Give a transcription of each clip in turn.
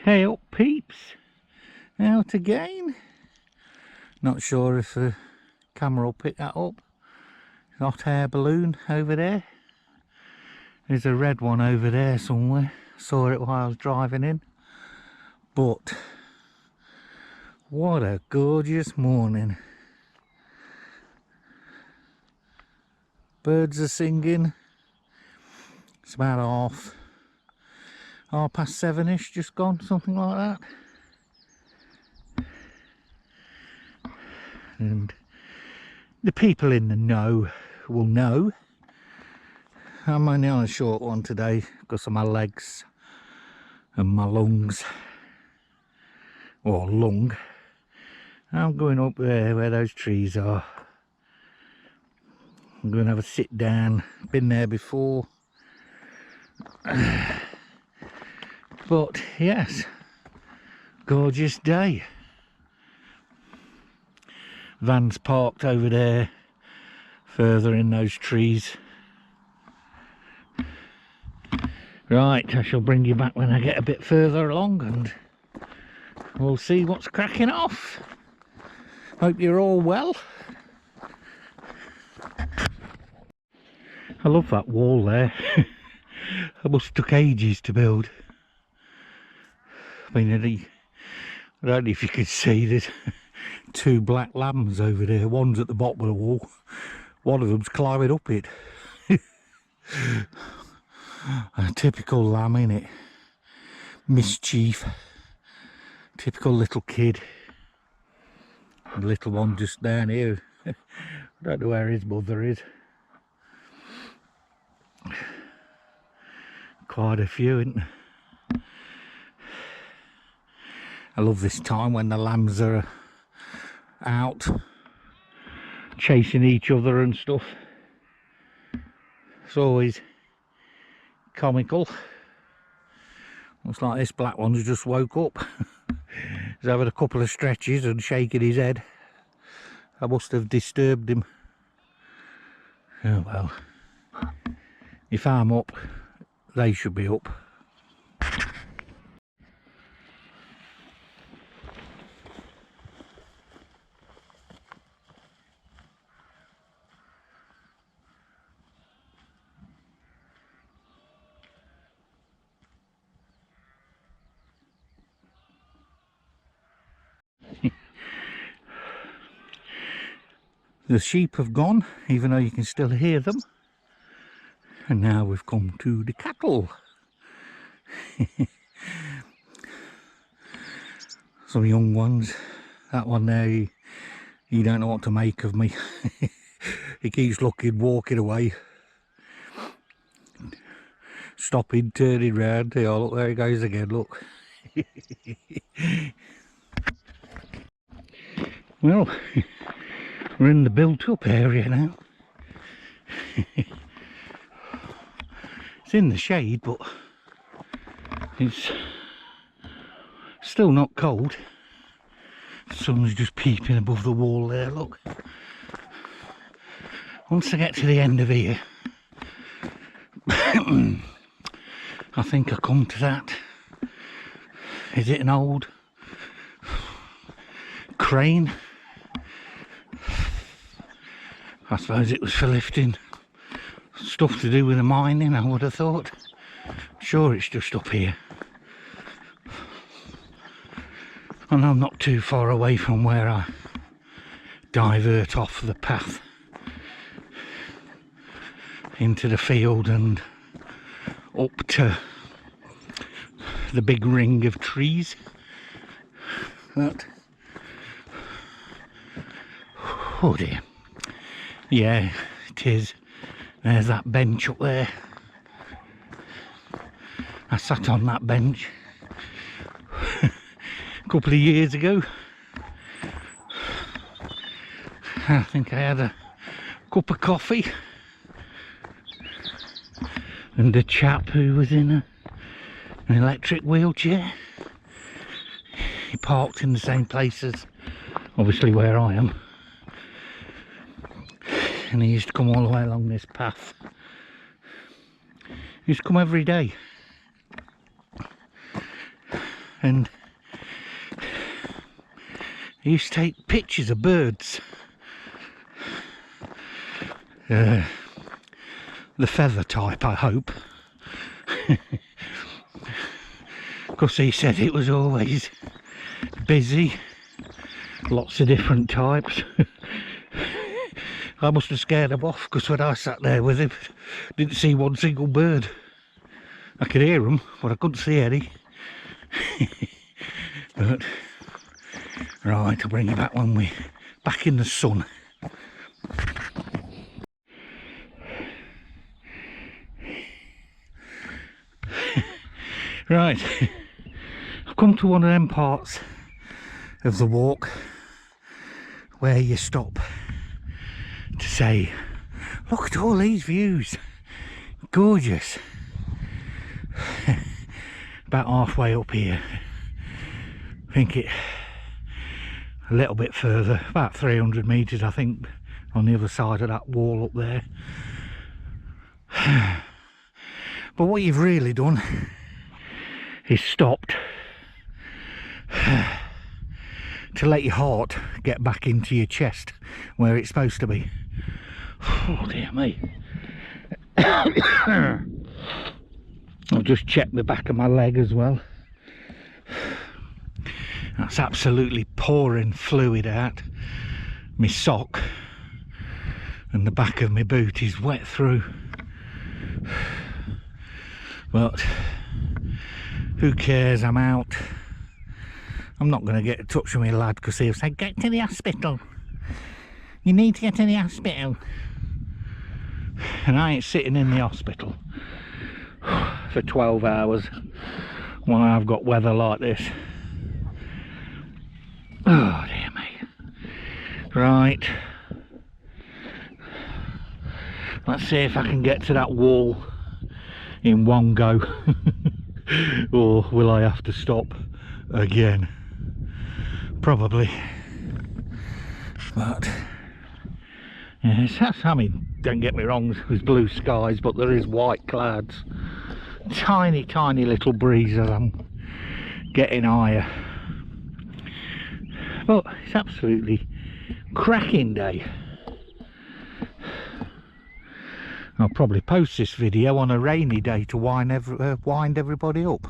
Hey up peeps, out again. Not sure if the camera will pick that up. Hot air balloon over there. There's a red one over there somewhere. Saw it while I was driving in. But what a gorgeous morning. Birds are singing. It's about half past 7ish, just gone, something like that. And the people in the know will know. I'm only on a short one today because of my legs and my lungs, or lung. I'm going up there where those trees are. I'm going to have a sit down. Been there before. But yes, gorgeous day. Van's parked over there, further in those trees. Right, I shall bring you back when I get a bit further along and we'll see what's cracking off. Hope you're all well. I love that wall there. It must have took ages to build. I mean, I don't know if you could see, there's two black lambs over there. One's at the bottom of the wall, one of them's climbing up it. A typical lamb, innit? Mischief. Typical little kid. The little one just down here. I don't know where his mother is. Quite a few, isn't there? I love this time when the lambs are out chasing each other and stuff. It's always comical. Looks like this black one's just woke up. He's having a couple of stretches and shaking his head. I must have disturbed him. Oh well. If I'm up, they should be up. The sheep have gone, even though you can still hear them. And now we've come to the cattle. Some young ones. That one there, he don't know what to make of me. He keeps looking, walking away. Stopping, turning round. Oh, look, there he goes again, look. Well, we're in the built-up area now. It's in the shade, but it's still not cold. The sun's just peeping above the wall there, look. Once I get to the end of here, I think I come to that. Is it an old crane? I suppose it was for lifting stuff to do with the mining, I would have thought. Sure, it's just up here. And I'm not too far away from where I divert off the path into the field and up to the big ring of trees. But oh dear. Yeah, it is. There's that bench up there. I sat on that bench a couple of years ago. I think I had a cup of coffee and a chap who was in an electric wheelchair. He parked in the same place as obviously where I am. And he used to come all the way along this path. He used to come every day. and I used to take pictures of birds. The feather type, I hope. Because he said it was always busy, lots of different types. I must have scared him off, because when I sat there with him, didn't see one single bird. I could hear them, but I couldn't see any. But right, I'll bring you back when we're back in the sun. Right, I've come to one of them parts of the walk where you stop to say, look at all these views, gorgeous. About halfway up here, I think it a little bit further, about 300 metres I think, on the other side of that wall up there. But what you've really done is stopped to let your heart get back into your chest where it's supposed to be. Oh dear me. I've just checked the back of my leg as well. That's absolutely pouring fluid out. My sock and the back of my boot is wet through. But who cares, I'm out. I'm not going to get in touch with my lad because he'll say, get to the hospital. You need to get to the hospital. And I ain't sitting in the hospital for 12 hours when I've got weather like this. Oh dear me. Right. Let's see if I can get to that wall in one go. Or will I have to stop again? Probably. But yes, I mean, don't get me wrong, there's blue skies, but there is white clouds. Tiny, tiny little breeze as I'm getting higher. But it's absolutely cracking day. I'll probably post this video on a rainy day to wind everybody up.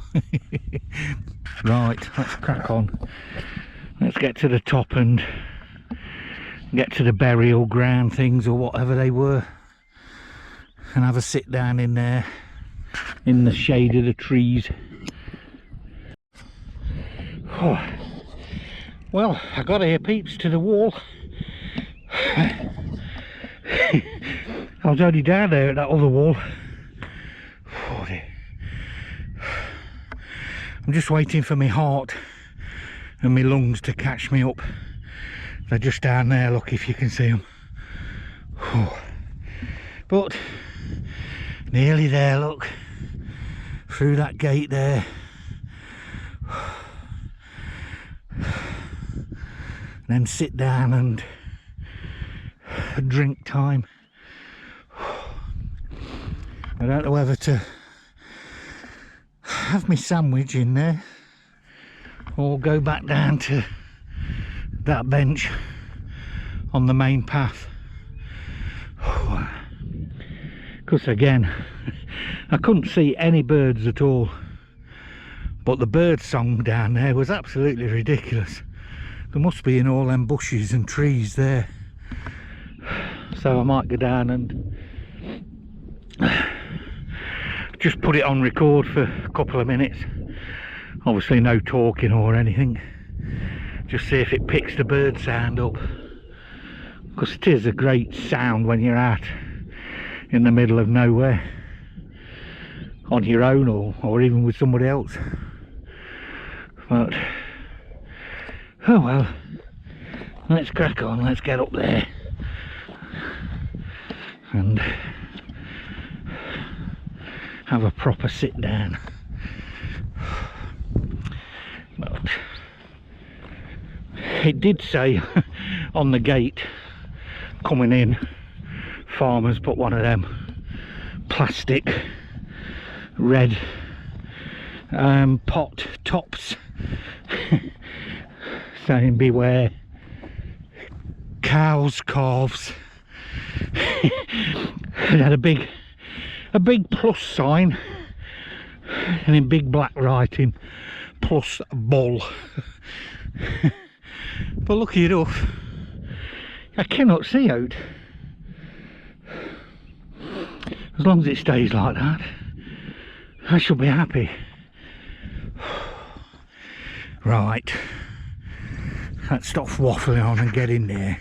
Right, let's crack on. Let's get to the top and get to the burial ground things or whatever they were, and have a sit down in there in the shade of the trees. Oh. Well, I got here, peeps, to the wall. I was only down there at that other wall. Oh dear. I'm just waiting for my heart and my lungs to catch me up. They're just down there, look, if you can see them. Oh. But nearly there, look, through that gate there. Then sit down and drink time. I don't know whether to have my sandwich in there or go back down to that bench on the main path, because again I couldn't see any birds at all, but the bird song down there was absolutely ridiculous. There must be in all them bushes and trees there, so I might go down and just put it on record for a couple of minutes. Obviously no talking or anything, just see if it picks the bird sound up, because it is a great sound when you're out in the middle of nowhere on your own or even with somebody else. But oh well, let's crack on, let's get up there and have a proper sit down. But it did say on the gate coming in, farmers put one of them plastic red pot tops saying beware cows, calves. It had a big plus sign, and in big black writing, plus bull. But lucky enough, I cannot see out. As long as it stays like that, I shall be happy. Right, let's stop waffling on and get in there.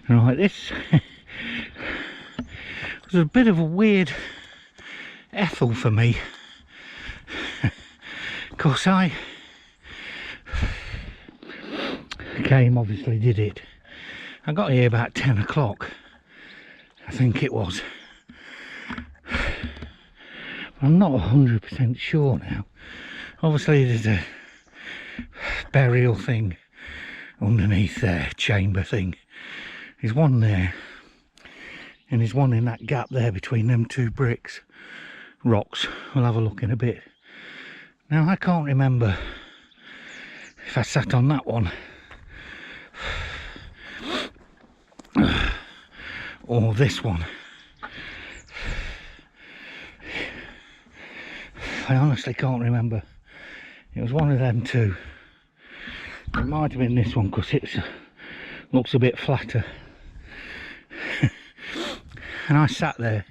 Right, this was a bit of a weird Ethel for me, because I came, obviously did it. I got here about 10 o'clock, I think it was. I'm not 100% sure now. Obviously there's a burial thing underneath there, chamber thing. There's one there, and there's one in that gap there between them two rocks. We'll have a look in a bit. Now I can't remember if I sat on that one or this one. I honestly can't remember. It was one of them two. It might have been this one because it looks a bit flatter. And I sat there,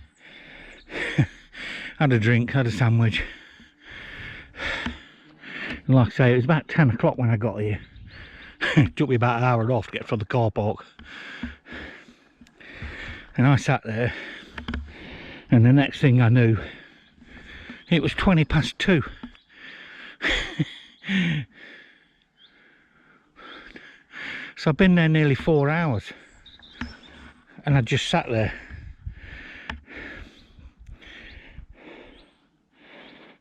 had a drink, had a sandwich. And like I say, it was about 10 o'clock when I got here. It took me about an hour and a half to get from the car park. And I sat there, and the next thing I knew, it was 20 past 2. So I've been there nearly 4 hours, and I just sat there.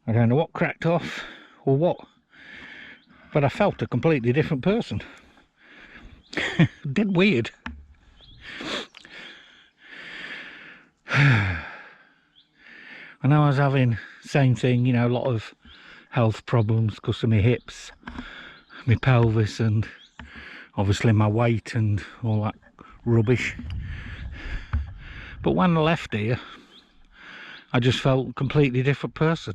I don't know what cracked off or what, but I felt a completely different person. Dead weird. I know I was having same thing, you know, a lot of health problems because of my hips, my pelvis, and obviously my weight and all that rubbish. But when I left here, I just felt a completely different person.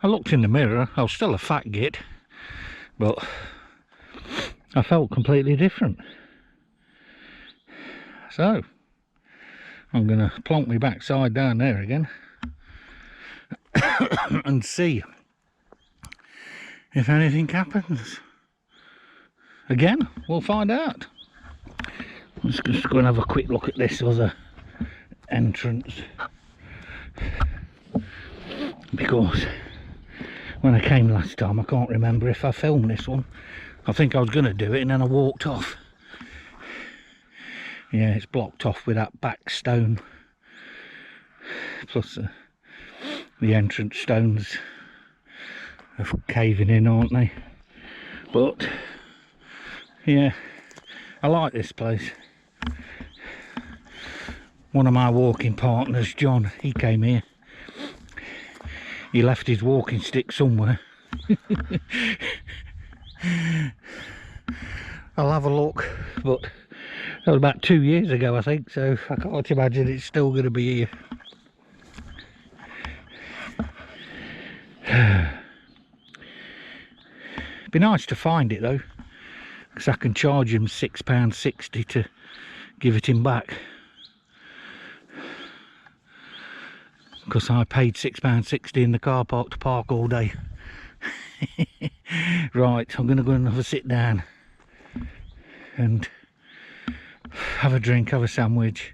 I looked in the mirror, I was still a fat git, but I felt completely different. So I'm gonna plonk my backside down there again and see if anything happens. Again, we'll find out. Let's just go and have a quick look at this other entrance, because when I came last time, I can't remember if I filmed this one. I think I was going to do it and then I walked off. Yeah, it's blocked off with that back stone, plus the entrance stones are caving in, aren't they? But yeah, I like this place. One of my walking partners, John, he came here. He left his walking stick somewhere. I'll have a look, but that was about 2 years ago, I think, so I can't imagine it's still going to be here. It'd be nice to find it though, because I can charge him £6.60 to give it him back. Because I paid £6.60 in the car park to park all day. Right, I'm going to go and have a sit down and have a drink, have a sandwich,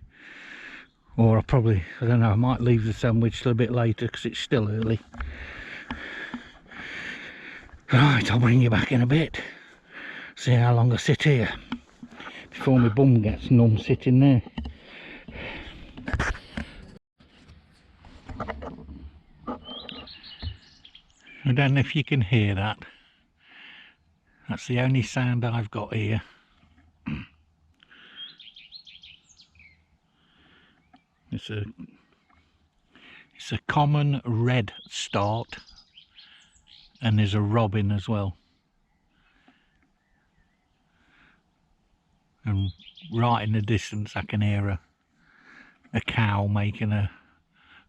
or I don't know, I might leave the sandwich till a bit later because it's still early. Right, I'll bring you back in a bit, see how long I sit here before my bum gets numb sitting there. I don't know if you can hear that. That's the only sound I've got here. It's a common red start, and there's a robin as well. And right in the distance I can hear a cow making a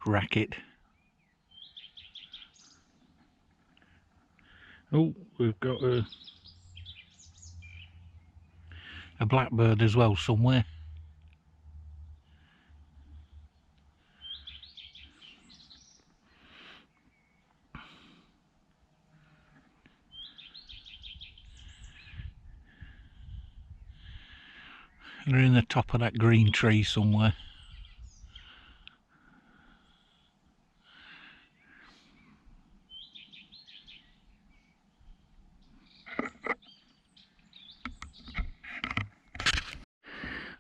racket. Oh, we've got a blackbird as well somewhere. They're in the top of that green tree somewhere.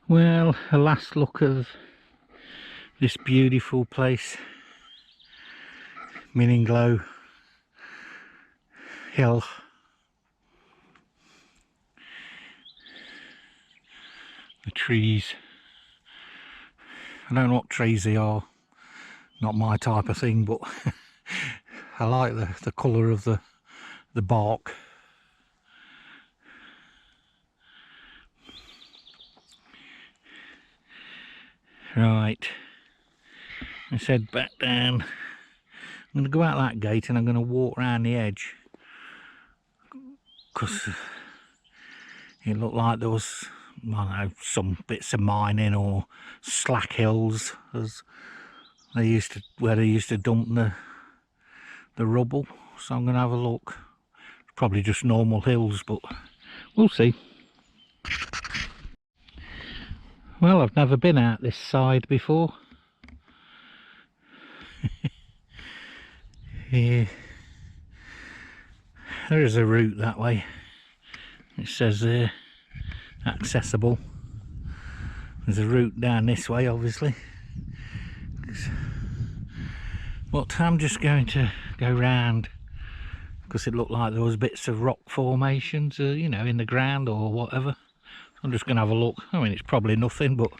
Well, a last look of this beautiful place, Minninglow Hill. The trees, I don't know what trees they are, not my type of thing, but I like the colour of the bark. Right, let's head back down. I'm going to go out that gate and I'm going to walk around the edge, because it looked like there was, I don't know, some bits of mining or slack hills, as they used to, where they used to dump the rubble. So I'm going to have a look. Probably just normal hills, but we'll see. Well, I've never been out this side before. Yeah, there is a route that way. It says there, accessible. There's a route down this way, obviously. But I'm just going to go round, because it looked like there was bits of rock formations, you know, in the ground or whatever. I'm just going to have a look. I mean, it's probably nothing, but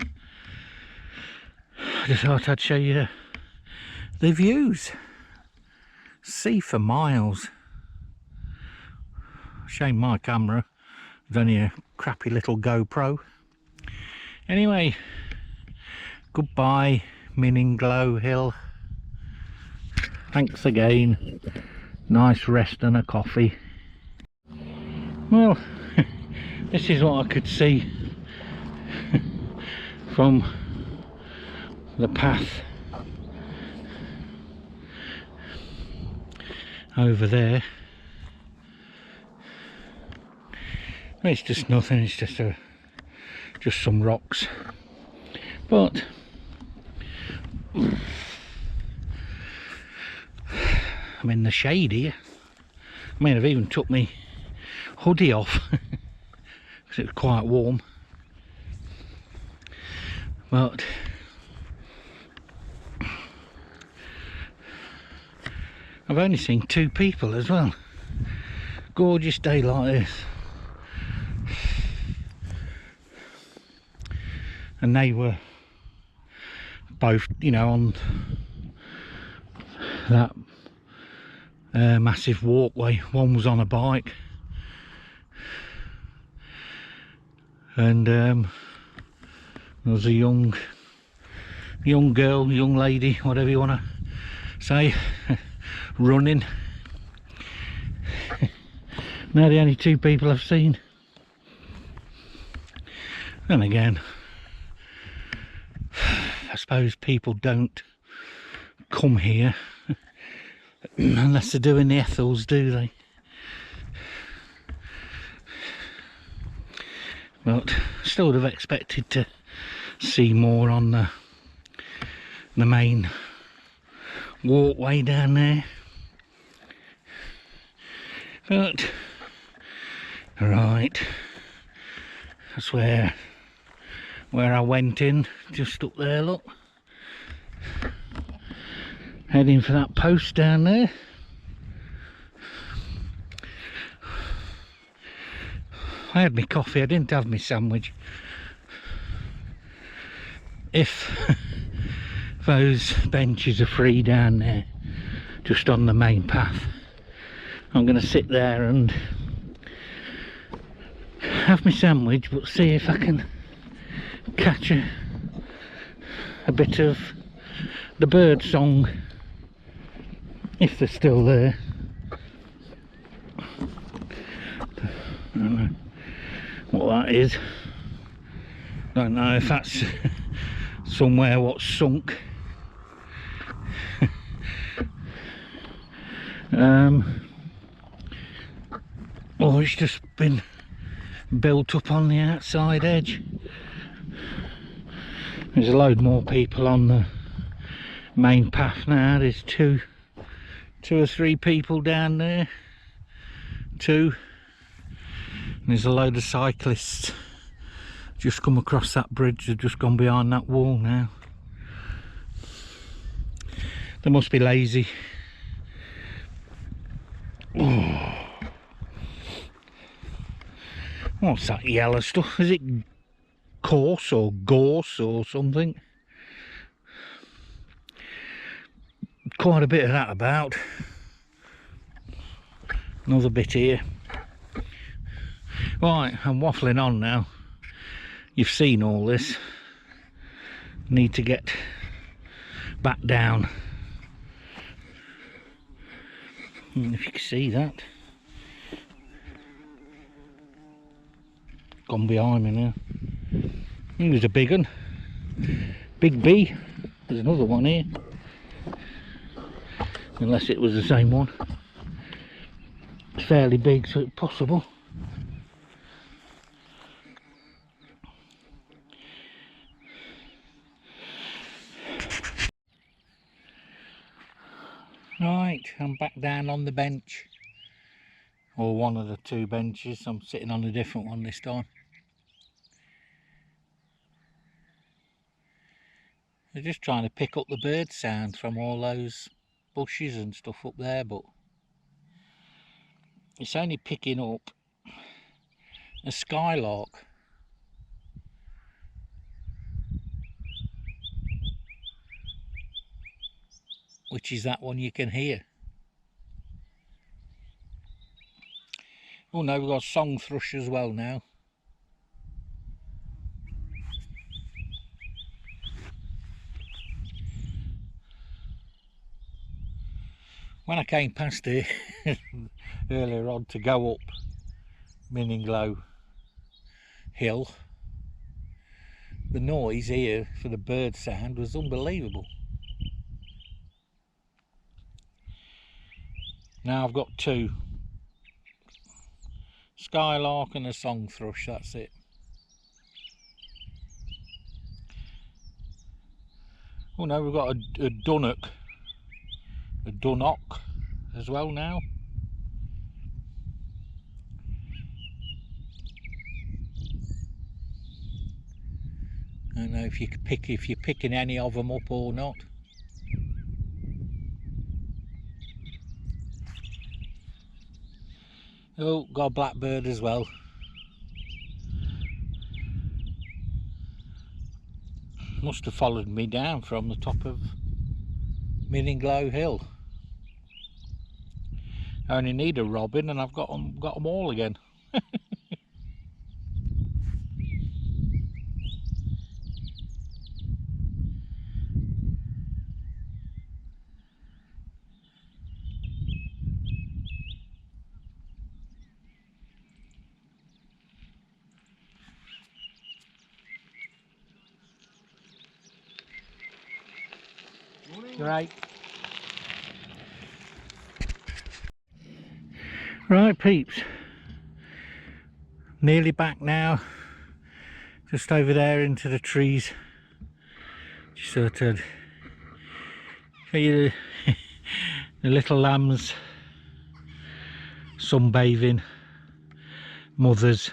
I just thought I'd show you the views. See for miles. Shame my camera is only a crappy little GoPro. Anyway, goodbye, Minninglow Hill. Thanks again. Nice rest and a coffee. Well, this is what I could see from the path over there. It's just nothing, it's just some rocks, but I'm in the shade here. I mean, I've even took my hoodie off because it's quite warm, but I've only seen 2 people as well. Gorgeous day like this, and they were both, you know, on that massive walkway. One was on a bike, and there was a young girl, young lady, whatever you want to say, running. They're the only 2 people I've seen. And again, I suppose people don't come here unless they're doing the Ethels, do they? But still would have expected to see more on the main walkway down there. But right, that's where I went in, just up there, look. Heading for that post down there. I had my coffee, I didn't have my sandwich. If those benches are free down there, just on the main path, I'm going to sit there and have my sandwich, but see if I can catch a bit of the bird song, if they're still there. I don't know what that is. Don't know if that's somewhere what's sunk. Or it's just been built up on the outside edge. There's a load more people on the main path now. There's two or three people down there. Two. And there's a load of cyclists just come across that bridge. They've just gone behind that wall now. They must be lazy. Oh. What's that yellow stuff? Is it gorse or gorse or something? Quite a bit of that about. Another bit here. Right, I'm waffling on now. You've seen all this. Need to get back down. If you can see that. Gone behind me now. He was a big one. Big B. There's another one here. Unless it was the same one. It's fairly big, so it's possible. Right, I'm back down on the bench. Or one of the two benches. I'm sitting on a different one this time. They're just trying to pick up the bird sound from all those bushes and stuff up there, but it's only picking up a skylark. Which is that one you can hear. Oh no, we've got a song thrush as well now. When I came past here earlier on to go up Minninglow Hill, the noise here for the bird sound was unbelievable. Now I've got two. Skylark and a song thrush, that's it. Oh no, we've got a dunnock. A dunnock as well now. I don't know if you're picking any of them up or not. Oh, got a blackbird as well. Must have followed me down from the top of Minninglow Hill. I only need a robin and I've got them all again. Right peeps, nearly back now, just over there into the trees. Just sort of show you the little lambs sunbathing, mothers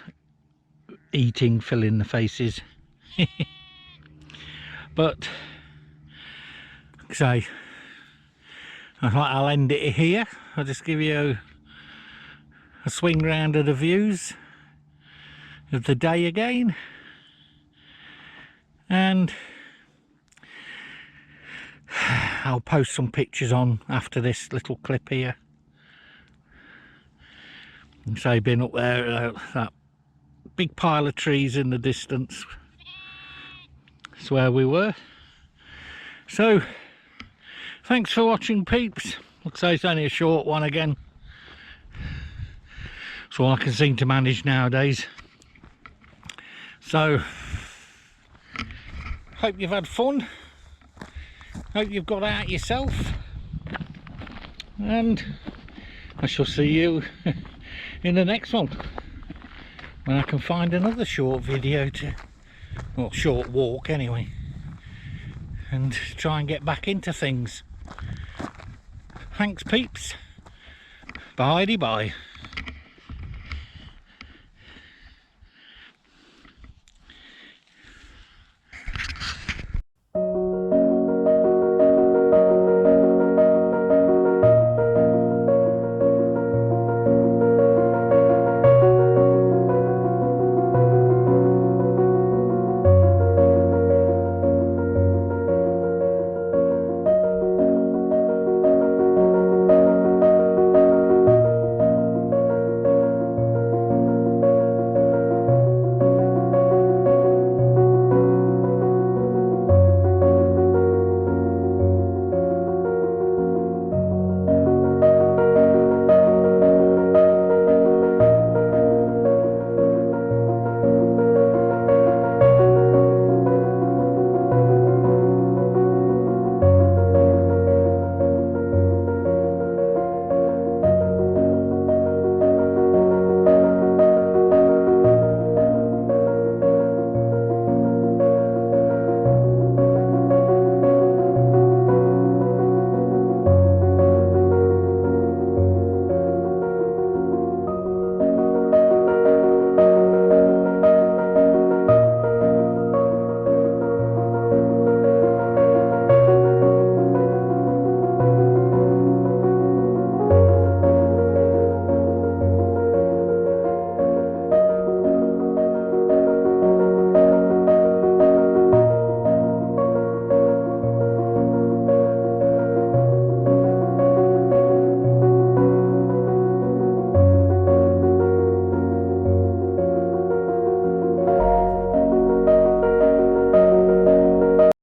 eating, filling the faces. But say I'll end it here. I'll just give you a swing round of the views of the day again, and I'll post some pictures on after this little clip here. And so been up there, that big pile of trees in the distance, that's where we were. So thanks for watching, peeps. Looks like it's only a short one again. That's all I can seem to manage nowadays. So hope you've had fun, hope you've got out yourself, and I shall see you in the next one, when I can find another short video to, well, short walk anyway, and try and get back into things. Thanks, peeps. Bye-de-bye.